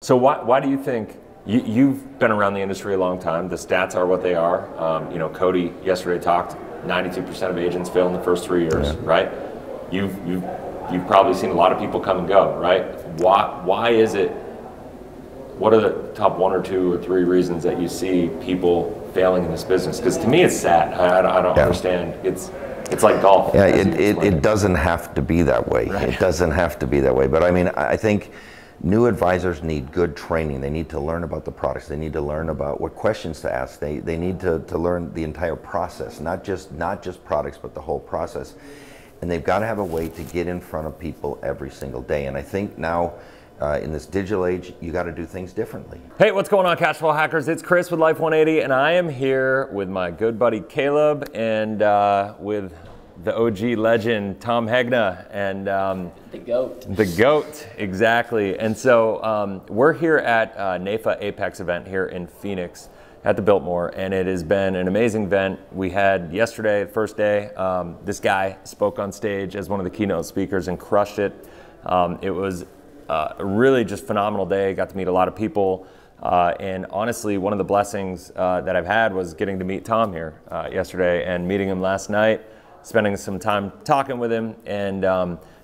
So why do you think, you've been around the industry a long time, the stats are what they are. You know, Cody yesterday talked, 92% of agents fail in the first 3 years, right? You've probably seen a lot of people come and go, right? Why is it, what are the top 1 or 2 or 3 reasons that you see people failing in this business? Because to me it's sad. I don't understand. It's like golf. Yeah, it doesn't have to be that way. Right. It doesn't have to be that way. But I mean, I think new advisors need good training. They need to learn about the products. They need to learn about what questions to ask. They need to learn the entire process, not just products, but the whole process. And they've got to have a way to get in front of people every single day. And I think now, in this digital age, you got to do things differently. Hey, what's going on, cash flow hackers? It's Chris with Life 180, and I am here with my good buddy Caleb and with the OG legend Tom Hegna and the GOAT. The GOAT, exactly. And so we're here at NAFA Apex event here in Phoenix at the Biltmore, and it has been an amazing event. We had yesterday, the first day, this guy spoke on stage as one of the keynote speakers and crushed it. It was a really just phenomenal day. Got to meet a lot of people. And honestly, one of the blessings that I've had was getting to meet Tom here yesterday and meeting him last night, spending some time talking with him. And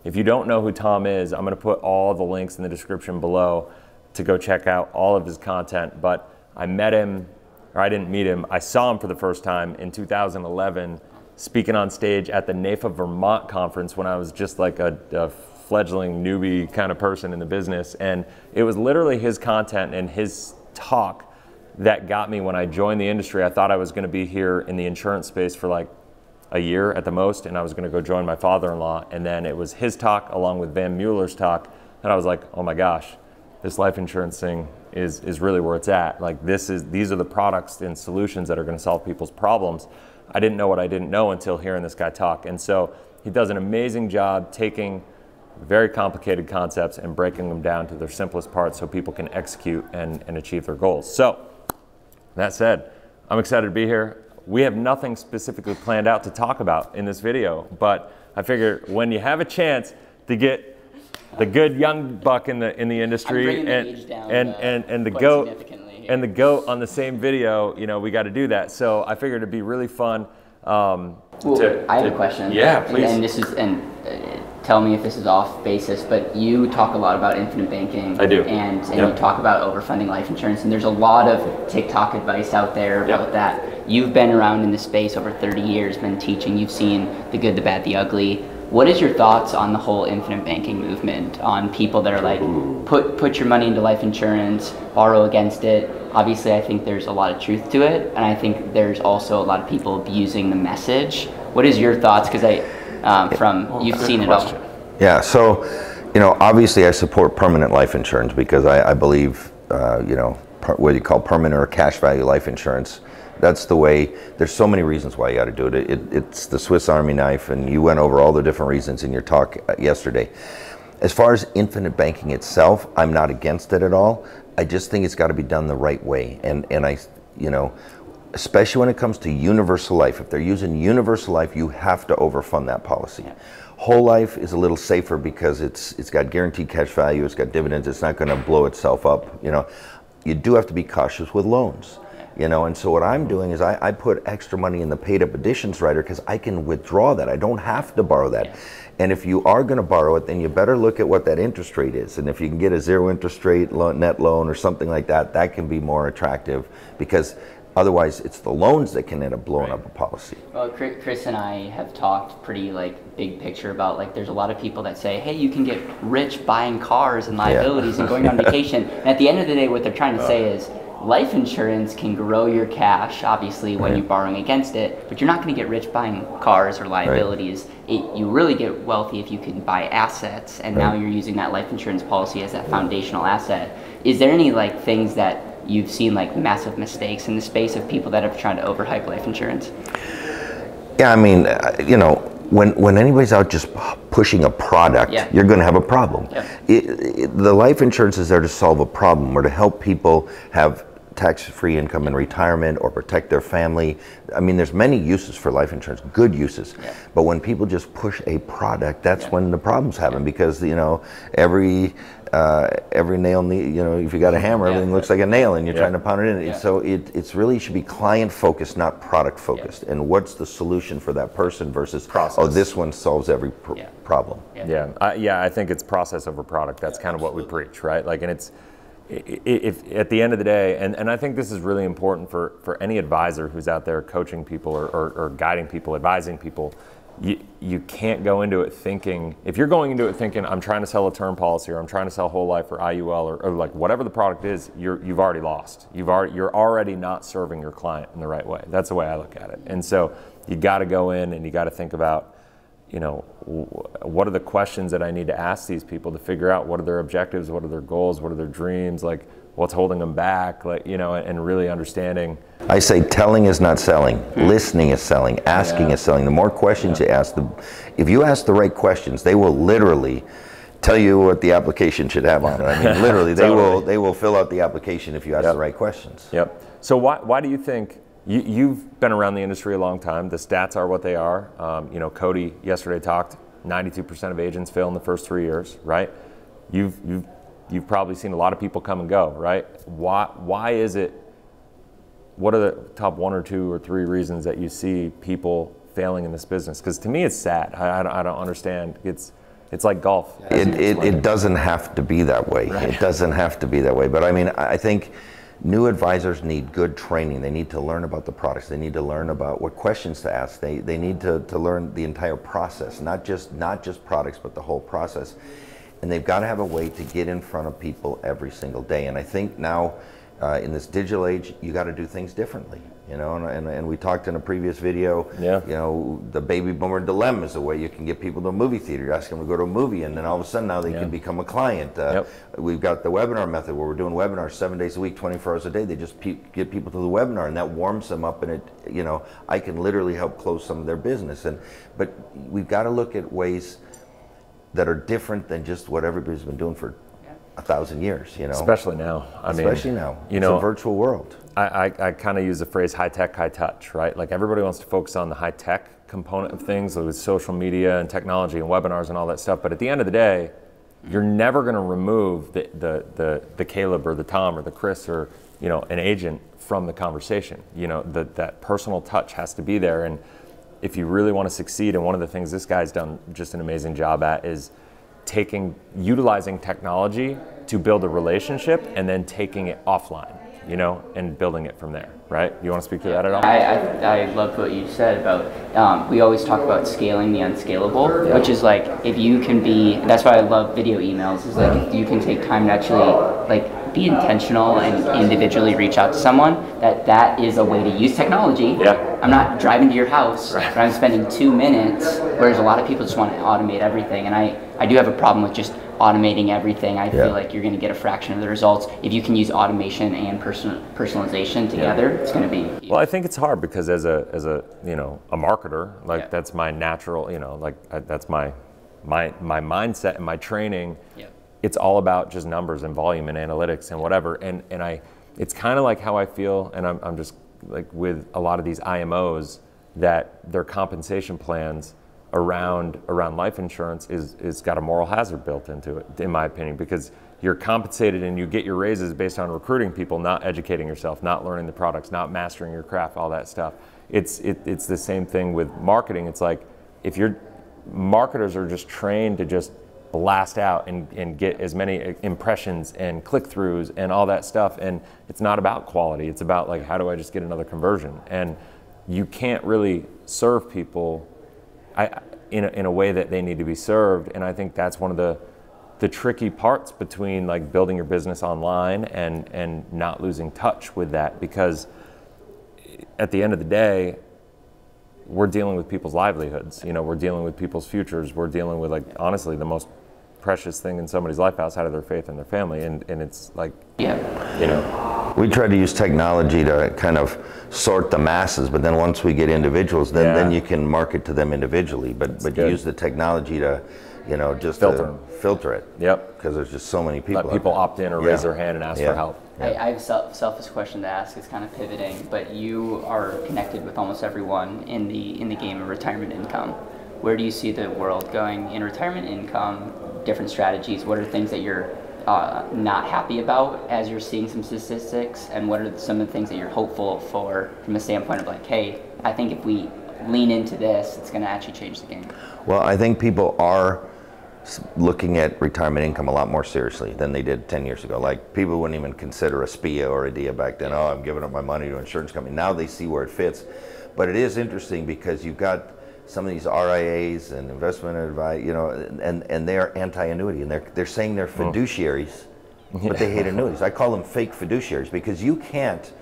if you don't know who Tom is, I'm gonna put all the links in the description below to go check out all of his content. But I met him, or I didn't meet him, I saw him for the first time in 2011, speaking on stage at the NAFA Vermont conference when I was just like a fledgling newbie kind of person in the business. And it was literally his content and his talk that got me when I joined the industry. I thought I was gonna be here in the insurance space for like a year at the most, and I was gonna go join my father-in-law. And then it was his talk along with Van Mueller's talk, and I was like, oh my gosh, this life insurance thing is really where it's at. Like these are the products and solutions that are gonna solve people's problems. I didn't know what I didn't know until hearing this guy talk. And so he does an amazing job taking very complicated concepts and breaking them down to their simplest parts so people can execute and achieve their goals. So that said, I'm excited to be here. We have nothing specifically planned out to talk about in this video, but I figure when you have a chance to get the good young buck in the industry and the GOAT on the same video, you know, we got to do that. So I figured it'd be really fun. I have a question. Yeah, please. And this is tell me if this is off basis, but you talk a lot about infinite banking. I do. And you talk about overfunding life insurance, and there's a lot of TikTok advice out there about that. You've been around in the space over 30 years, been teaching, you've seen the good, the bad, the ugly. What is your thoughts on the whole infinite banking movement, on people that are like, put your money into life insurance, borrow against it? Obviously, I think there's a lot of truth to it, and I think there's also a lot of people abusing the message. What is your thoughts? Because you've seen it all. Yeah, so, you know, obviously I support permanent life insurance because I believe, you know, what you call permanent or cash value life insurance. That's the way. There's so many reasons why you got to do it. It's the Swiss Army knife, and you went over all the different reasons in your talk yesterday. As far as infinite banking itself, I'm not against it at all. I just think it's got to be done the right way. And I, you know, especially when it comes to universal life, if they're using universal life, you have to overfund that policy. Whole life is a little safer because it's got guaranteed cash value, it's got dividends, it's not going to blow itself up. You know, you do have to be cautious with loans. You know, and so what I'm doing is I put extra money in the paid up additions rider because I can withdraw that. I don't have to borrow that. And if you are going to borrow it, then you better look at what that interest rate is. And if you can get a zero interest rate net loan or something like that, that can be more attractive because otherwise it's the loans that can end up blowing up a policy. Well, Chris and I have talked pretty like big picture about like there's a lot of people that say, hey, you can get rich buying cars and liabilities and going on vacation. And at the end of the day, what they're trying to say is, life insurance can grow your cash, obviously, when you're borrowing against it, but you're not going to get rich buying cars or liabilities. You really get wealthy if you can buy assets, and now you're using that life insurance policy as that foundational asset. Is there any like things that you've seen like massive mistakes in the space of people that have tried to overhype life insurance? Yeah, I mean, you know, when anybody's out just pushing a product, you're going to have a problem. The life insurance is there to solve a problem or to help people have tax-free income in retirement or protect their family. I mean, there's many uses for life insurance, good uses. Yeah. But when people just push a product, that's when the problems happen, because, you know, every nail, you know, if you got a hammer, everything looks like a nail, and you're trying to pound it in. So it's really should be client focused, not product focused. And what's the solution for that person versus process. Oh, this one solves every problem. I think it's process over product. That's kind of what we preach, right? Like, and it's if at the end of the day, and I think this is really important for any advisor who's out there coaching people or guiding people, advising people. You can't go into it thinking, if you're going into it thinking, I'm trying to sell a term policy, or I'm trying to sell whole life or IUL, or like whatever the product is, you've already lost. You're already not serving your client in the right way. That's the way I look at it. And so you got to go in and you got to think about, you know, what are the questions that I need to ask these people to figure out what are their objectives, what are their goals, what are their dreams, like what's holding them back, like, you know, and really understanding. I say telling is not selling, listening is selling, asking is selling. The more questions you ask, if you ask the right questions, they will literally tell you what the application should have on it. I mean, literally, they will fill out the application if you ask the right questions. So why do you think, you've been around the industry a long time, the stats are what they are. You know, Cody yesterday talked, 92% of agents fail in the first 3 years, right? You've probably seen a lot of people come and go, right? Why is it, what are the top 1 or 2 or 3 reasons that you see people failing in this business? Because to me it's sad. I don't understand. It's like golf. It doesn't have to be that way. Right. It doesn't have to be that way. But I mean, I think new advisors need good training. They need to learn about the products. They need to learn about what questions to ask. They need to learn the entire process, not just products, but the whole process. And they've got to have a way to get in front of people every single day. And I think now, in this digital age, you got to do things differently. You know, and we talked in a previous video. You know, the baby boomer dilemma is the way you can get people to a movie theater. You ask them to go to a movie, and then all of a sudden now they can become a client. We've got the webinar method where we're doing webinars 7 days a week, 24 hours a day. They just get people to the webinar, and that warms them up, and it, you know, I can literally help close some of their business. But we've got to look at ways that are different than just what everybody's been doing for 1,000 years, you know. Especially now. Especially now. You know, it's a virtual world. I kind of use the phrase high tech, high touch, right? Like everybody wants to focus on the high tech component of things, with social media and technology and webinars and all that stuff. But at the end of the day, you're never going to remove the Caleb or the Tom or the Chris or, you know, an agent from the conversation. You know, that personal touch has to be there. And if you really want to succeed, and one of the things this guy's done just an amazing job at is utilizing technology to build a relationship and then taking it offline, you know, and building it from there, right? You want to speak to that at all? I loved what you said about, we always talk about scaling the unscalable, which is like, if you can be, that's why I love video emails, is like, if you can take time to actually, like, be intentional and individually reach out to someone, that is a way to use technology. I'm not driving to your house, but I'm spending 2 minutes, whereas a lot of people just want to automate everything. And I do have a problem with just automating everything. I feel like you're going to get a fraction of the results. If you can use automation and personalization together, it's going to be huge. Well, I think it's hard because as a you know, a marketer, like that's my natural, you know, like that's my mindset and my training. It's all about just numbers and volume and analytics and whatever. And it's kind of like how I feel, and I'm just like with a lot of these IMOs, that their compensation plans around life insurance is got a moral hazard built into it, in my opinion, because you're compensated and you get your raises based on recruiting people, not educating yourself, not learning the products, not mastering your craft, all that stuff. It's the same thing with marketing. It's like, if your marketers are just trained to just blast out and get as many impressions and click-throughs and all that stuff, and it's not about quality, it's about like, how do I just get another conversion? And you can't really serve people in a way that they need to be served. And I think that's one of the tricky parts between like building your business online and not losing touch with that, because at the end of the day, we're dealing with people's livelihoods. You know, we're dealing with people's futures. We're dealing with, like, honestly, the most precious thing in somebody's life outside of their faith and their family. And it's like, you know. We try to use technology to kind of sort the masses, but then once we get individuals, then you can market to them individually. But you use the technology to you know, just Filter to 'em. filter it. Yep. Because there's just so many people. Let people opt in or raise their hand and ask for help. I have a selfish question to ask. It's kind of pivoting, but you are connected with almost everyone in the game of retirement income. Where do you see the world going in retirement income? Different strategies. What are things that you're not happy about as you're seeing some statistics, and what are some of the things that you're hopeful for from a standpoint of like, hey, I think if we lean into this, it's going to actually change the game? Well, I think people are looking at retirement income a lot more seriously than they did 10 years ago. Like, people wouldn't even consider a SPIA or a DIA back then. Oh, I'm giving up my money to an insurance company. Now they see where it fits. But it is interesting because you've got some of these RIAs and investment advice, you know, and they're anti-annuity, and they're saying they're fiduciaries, but they hate annuities. I call them fake fiduciaries, because you can't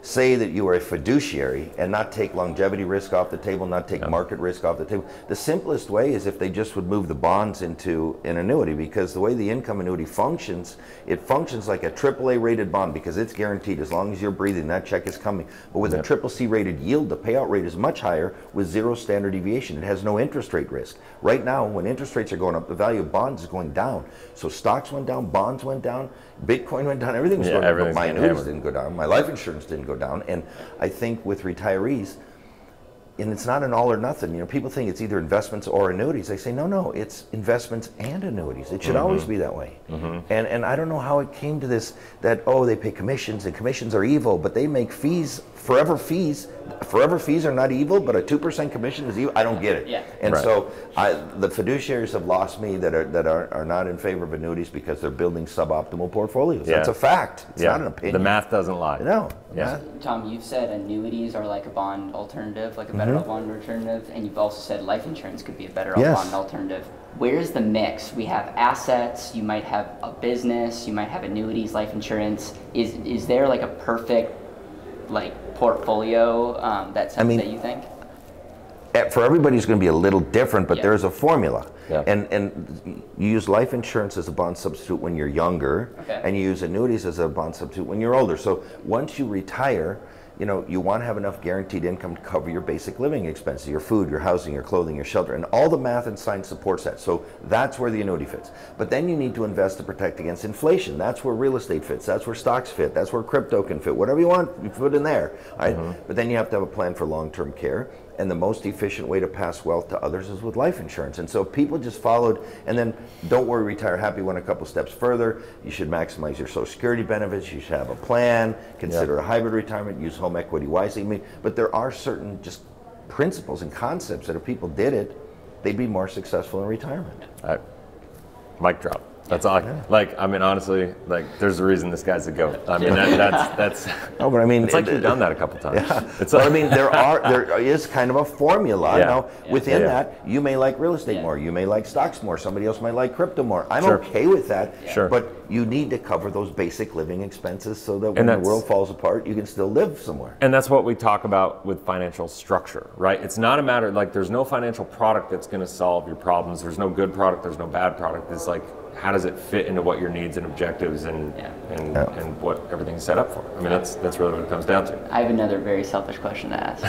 say that you are a fiduciary and not take longevity risk off the table, not take market risk off the table. The simplest way is if they just would move the bonds into an annuity, because the way the income annuity functions, it functions like a AAA rated bond, because it's guaranteed as long as you're breathing, that check is coming. But with a CCC rated yield, the payout rate is much higher with zero standard deviation. It has no interest rate risk. Right now, when interest rates are going up, the value of bonds is going down. So stocks went down, bonds went down, Bitcoin went down, everything was going down. But my annuities didn't go down, my life insurance didn't go down. And I think with retirees, and it's not an all or nothing, you know, people think it's either investments or annuities. They say, no, it's investments and annuities. It should always be that way. And I don't know how it came to this, that, oh, they pay commissions and commissions are evil, but they make fees, forever fees. Forever fees are not evil, but a 2% commission is evil. I don't get it. And so the fiduciaries have lost me that are not in favor of annuities, because they're building suboptimal portfolios. That's a fact. It's not an opinion. The math doesn't lie. No. Tom, you've said annuities are like a bond alternative, like a better bond alternative, and you've also said life insurance could be a better bond alternative. Where's the mix? We have assets, you might have a business, you might have annuities, life insurance. Is there like a perfect portfolio that you think? For everybody, it's going to be a little different, but there's a formula. And you use life insurance as a bond substitute when you're younger, and you use annuities as a bond substitute when you're older. So once you retire, you know, you want to have enough guaranteed income to cover your basic living expenses, your food, your housing, your clothing, your shelter, and all the math and science supports that. So that's where the annuity fits. But then you need to invest to protect against inflation. That's where real estate fits. That's where stocks fit. That's where crypto can fit. Whatever you want, you put in there. All right? But then you have to have a plan for long-term care. And the most efficient way to pass wealth to others is with life insurance. And so people just followed, and then don't worry, retire happy went a couple steps further. You should maximize your Social Security benefits. You should have a plan, consider a hybrid retirement, use home equity wisely. But there are certain just principles and concepts that if people did it, they'd be more successful in retirement. Mic drop. That's all. I mean, honestly, there's a reason this guy's a goat. I mean, that's. No, but I mean, it's like you've done that a couple times. It's like, I mean, there is kind of a formula. Now, within that, you may like real estate more. You may like stocks more. Somebody else might like crypto more. I'm okay with that. But you need to cover those basic living expenses so that when the world falls apart, you can still live somewhere. And that's what we talk about with financial structure, right? It's not a matter there's no financial product that's going to solve your problems. There's no good product. There's no bad product. It's like, how does it fit into what your needs and objectives and what everything's set up for? I mean, that's really what it comes down to. I have another very selfish question to ask.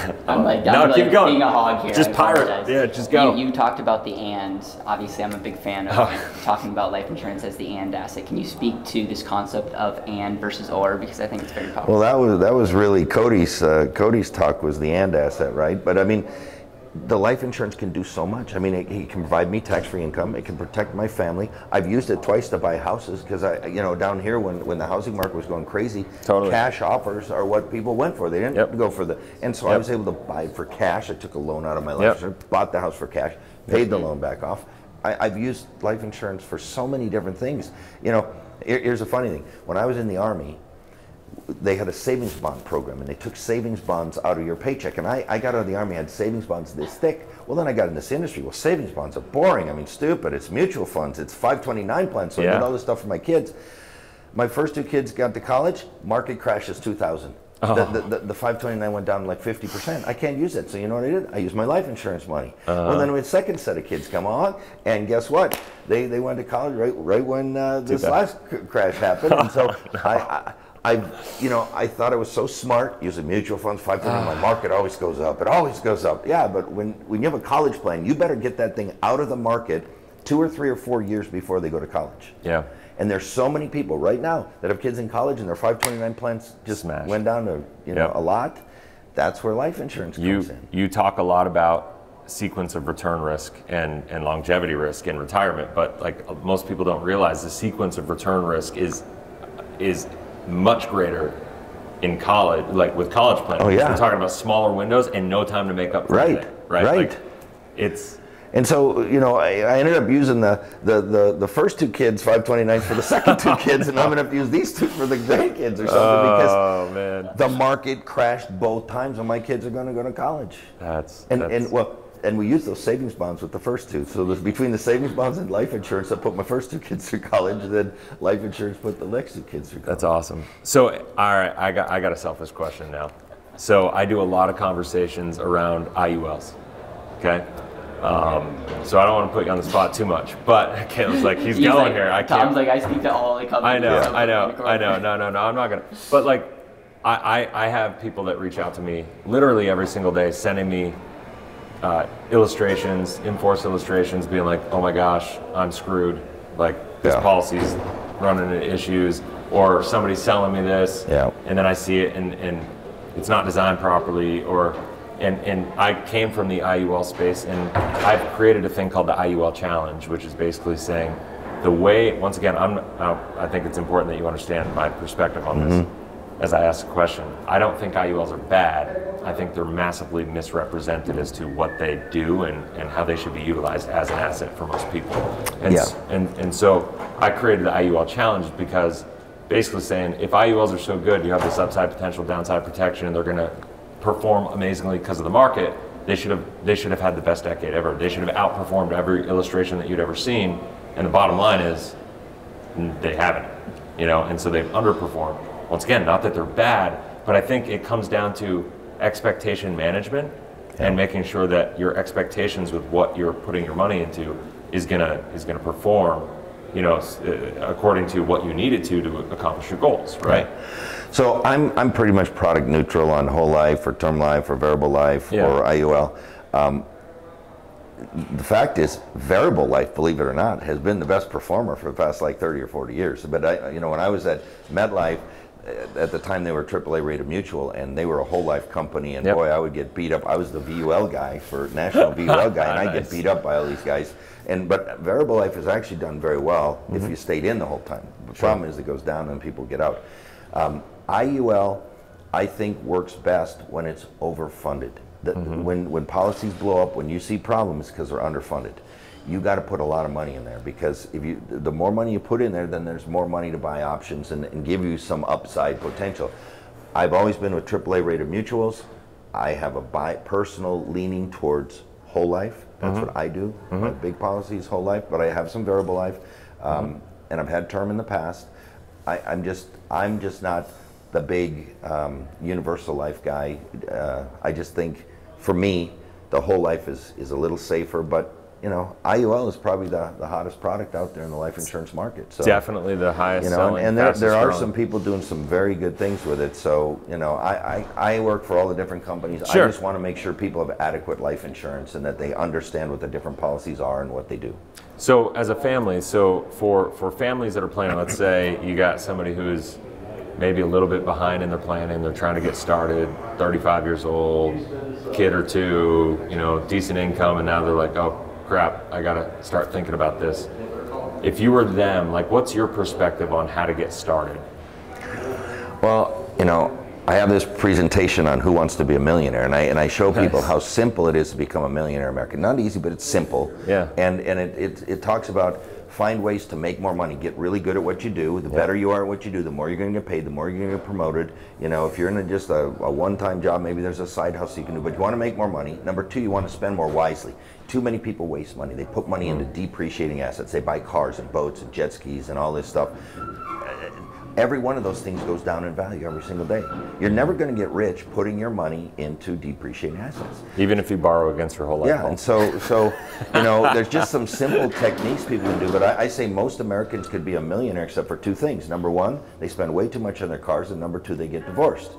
Keep going. Being a hog here. Just pirate. Yeah, just go. You talked about the and. Obviously, I'm a big fan of talking about life insurance as the and asset. Can you speak to this concept of and versus or? Because I think it's very powerful. Well, that was really Cody's talk was the and asset, right? But I mean, the life insurance can do so much. I mean, it can provide me tax-free income. It can protect my family. I've used it twice to buy houses because down here when the housing market was going crazy, cash offers are what people went for. They didn't go for and so I was able to buy it for cash. I took a loan out of my life insurance, bought the house for cash, paid the loan back off. I've used life insurance for so many different things. You know, here's a funny thing. When I was in the Army, they had a savings bond program, and they took savings bonds out of your paycheck. And I got out of the Army, had savings bonds this thick. Well, then I got in this industry. Well, savings bonds are boring. I mean, stupid. It's mutual funds. It's 529 plans. So I did all this stuff for my kids. My first two kids got to college. Market crashes 2000. The 529 went down like 50%. I can't use it. So you know what I did? I used my life insurance money. Well, then we had a second set of kids come along, and guess what? They went to college right when this last crash happened. And so I thought I was so smart using mutual funds. 529, my market always goes up. It always goes up. Yeah, but when you have a college plan, you better get that thing out of the market 2 or 3 or 4 years before they go to college. Yeah. And there's so many people right now that have kids in college and their 529 plans just went down to a lot. That's where life insurance comes in. You talk a lot about sequence of return risk and longevity risk in retirement, but like most people don't realize, the sequence of return risk is much greater in college, like with college planning. Oh yeah. We're talking about smaller windows and no time to make up for anything, right? Like, and so, I ended up using the first 2 kids 529s for the second 2 kids, and I'm gonna have to use these 2 for the grandkids or something, because the market crashed both times, and my kids are gonna go to college. And we used those savings bonds with the first 2. So between the savings bonds and life insurance, I put my first 2 kids through college, and then life insurance put the next 2 kids through college. That's awesome. So, all right, I got a selfish question now. So I do a lot of conversations around IULs, okay? So I don't want to put you on the spot too much, but Caleb's like, he's going here. I can't. Tom's like, I speak to all the companies. I know. No, I'm not gonna. But like, I have people that reach out to me literally every single day, sending me illustrations, in-force illustrations, being like, oh my gosh, I'm screwed. Like this policy's running into issues, or somebody's selling me this, and then I see it and it's not designed properly, and I came from the IUL space, and I've created a thing called the IUL Challenge, which is basically saying the way, once again, I think it's important that you understand my perspective on this as I ask the question. I don't think IULs are bad. I think they're massively misrepresented as to what they do and how they should be utilized as an asset for most people. And so I created the IUL Challenge because basically saying, if IULs are so good, you have this upside potential, downside protection, and they're gonna perform amazingly because of the market, they should have had the best decade ever. They should have outperformed every illustration that you'd ever seen. And the bottom line is, they haven't, and so they've underperformed. Once again, not that they're bad, but I think it comes down to expectation management and making sure that your expectations with what you're putting your money into is gonna perform, according to what you need it to accomplish your goals, right? So I'm pretty much product neutral on whole life or term life or variable life or IUL. The fact is, variable life, believe it or not, has been the best performer for the past like 30 or 40 years. But when I was at MetLife, at the time they were AAA rated mutual, and they were a whole life company, and boy, I would get beat up. I was the VUL guy for national VUL guy, and I'd get beat up by all these guys. But variable life has actually done very well if you stayed in the whole time. The problem is it goes down and people get out. IUL, I think, works best when it's overfunded. When policies blow up, when you see problems, because they're underfunded. You got to put a lot of money in there, because the more money you put in there, then there's more money to buy options and give you some upside potential. I've always been with AAA rated mutuals. I have a personal leaning towards whole life. That's what I do. My big policy is whole life, but I have some variable life, and I've had term in the past. I'm just not the big universal life guy. I just think, for me, the whole life is a little safer, but IUL is probably the hottest product out there in the life insurance market. So definitely the highest selling. And there are some people doing some very good things with it. So I work for all the different companies. I just want to make sure people have adequate life insurance and that they understand what the different policies are and what they do. So as a family, for families that are planning, let's say you got somebody who's maybe a little bit behind in their planning, they're trying to get started, 35 years old, kid or 2, decent income, and now they're like, oh crap, I gotta start thinking about this. If you were them, like, what's your perspective on how to get started? Well, I have this presentation on Who Wants to Be a Millionaire, and I show people how simple it is to become a millionaire in America. Not easy, but it's simple. And it talks about find ways to make more money, get really good at what you do. The better you are at what you do, the more you're going to get paid, the more you're going to get promoted. If you're in just a one-time job, maybe there's a side hustle you can do, but you want to make more money. Number 2, you want to spend more wisely. Too many people waste money. They put money into depreciating assets. They buy cars and boats and jet skis and all this stuff. every one of those things goes down in value every single day. You're never going to get rich putting your money into depreciating assets. Even if you borrow against your whole life. Yeah, and so you know, there's just some simple techniques people can do, but I say most Americans could be a millionaire except for two things. Number one, they spend way too much on their cars, and number two, they get divorced.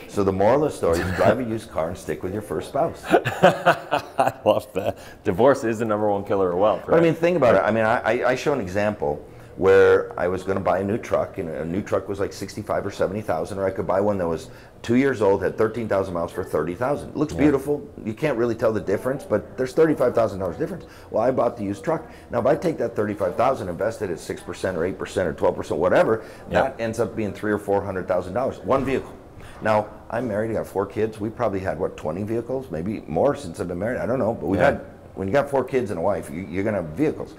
So the moral of the story is drive a used car and stick with your first spouse. I love that. Divorce is the #1 killer of wealth, right? But I mean, think about it. I mean, I show an example where I was going to buy a new truck, and a new truck was like 65 or 70,000, or I could buy one that was 2 years old, had 13,000 miles for 30,000. It looks beautiful. You can't really tell the difference, but there's $35,000 difference. Well, I bought the used truck. Now, if I take that 35,000, invested at 6% or 8% or 12%, whatever, that ends up being $300,000 or $400,000. One vehicle. Now, I'm married. I got 4 kids. We probably had what, 20 vehicles, maybe more since I've been married. I don't know, but we've had. When you got 4 kids and a wife, you're going to have vehicles.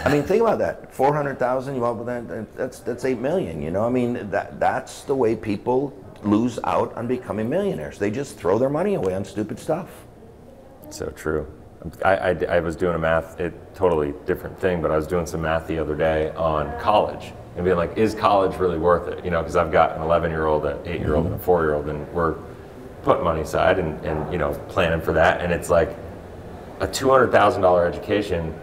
I mean, think about that. 400,000, you want with that? That's 8 million. You know, I mean, that's the way people lose out on becoming millionaires. They just throw their money away on stupid stuff. So true. I was doing totally different thing, but I was doing some math the other day on college and being like, is college really worth it? You know, because I've got an 11-year-old, an 8-year-old, and a 4-year-old, and we're putting money aside and you know, planning for that, and it's like a $200,000 education.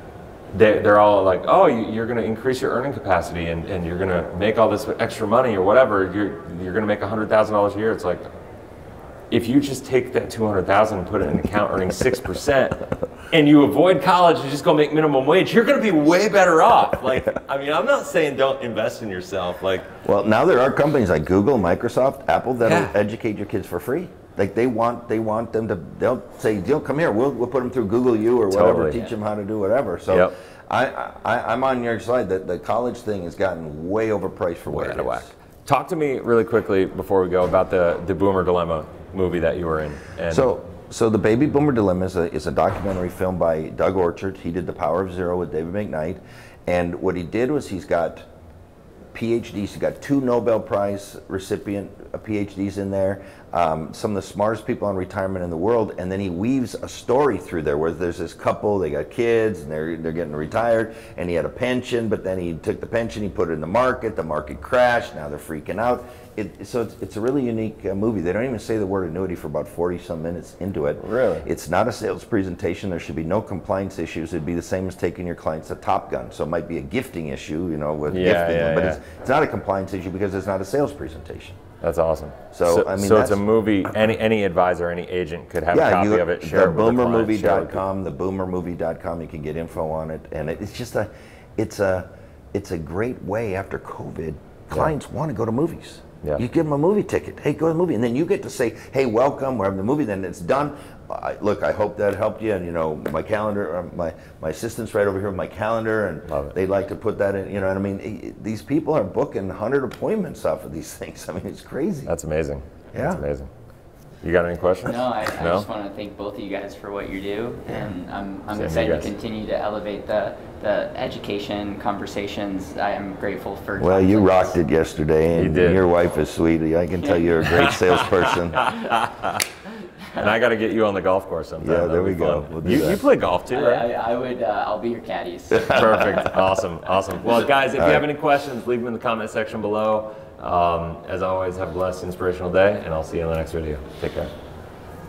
They're all like, oh, you're going to increase your earning capacity and you're going to make all this extra money or whatever. You're going to make $100,000 a year. It's like, if you just take that $200,000 and put it in an account earning 6%, and you avoid college and just go make minimum wage, you're going to be way better off. Like, I mean, I'm not saying don't invest in yourself. Like, well, now there are companies like Google, Microsoft, Apple that'll educate your kids for free. Like they want them to. They'll say, come here. We'll put them through Google U or whatever. Teach them how to do whatever. So I'm on your side. That the college thing has gotten way overpriced for what it is. Talk to me really quickly before we go about the Boomer Dilemma movie that you were in. And so the Baby Boomer Dilemma is a documentary filmed by Doug Orchard. He did The Power of Zero with David McKnight, and what he did was he's got PhDs. He's got 2 Nobel Prize recipient PhDs in there, some of the smartest people on retirement in the world, and then he weaves a story through there where there's this couple, they got kids, and they're getting retired, and he had a pension, but then he took the pension, he put it in the market crashed, now they're freaking out. So it's a really unique movie. They don't even say the word annuity for about 40-some minutes into it. Really? It's not a sales presentation. There should be no compliance issues. It'd be the same as taking your clients to Top Gun. So it might be a gifting issue, you know, with gifting them, but it's not a compliance issue because it's not a sales presentation. That's awesome. So I mean, it's a movie. Any advisor, any agent could have a copy of it. Share it with theboomermovie.com, theboomermovie.com. You can get info on it, and it's just it's a great way after COVID. Clients want to go to movies. Yeah. You give them a movie ticket. Hey, go to the movie, and then you get to say, "Hey, welcome. We're having the movie." Then it's done. Look, I hope that helped you. And you know, my calendar, my assistant's right over here with my calendar, and they like to put that in. You know what I mean? These people are booking 100 appointments off of these things. I mean, it's crazy. That's amazing. Yeah, that's amazing. You got any questions? No, I just want to thank both of you guys for what you do, and I'm excited to continue to elevate the education conversations. I am grateful for. Well, you rocked it yesterday, and your wife is sweet. I can tell you're a great salesperson. And I got to get you on the golf course sometime. Yeah, there we go. We'll you play golf too, right? I would. I'll be your caddies. Perfect. Awesome. Well, guys, if you have any questions, leave them in the comment section below. As always, have a blessed, inspirational day, and I'll see you in the next video. Take care.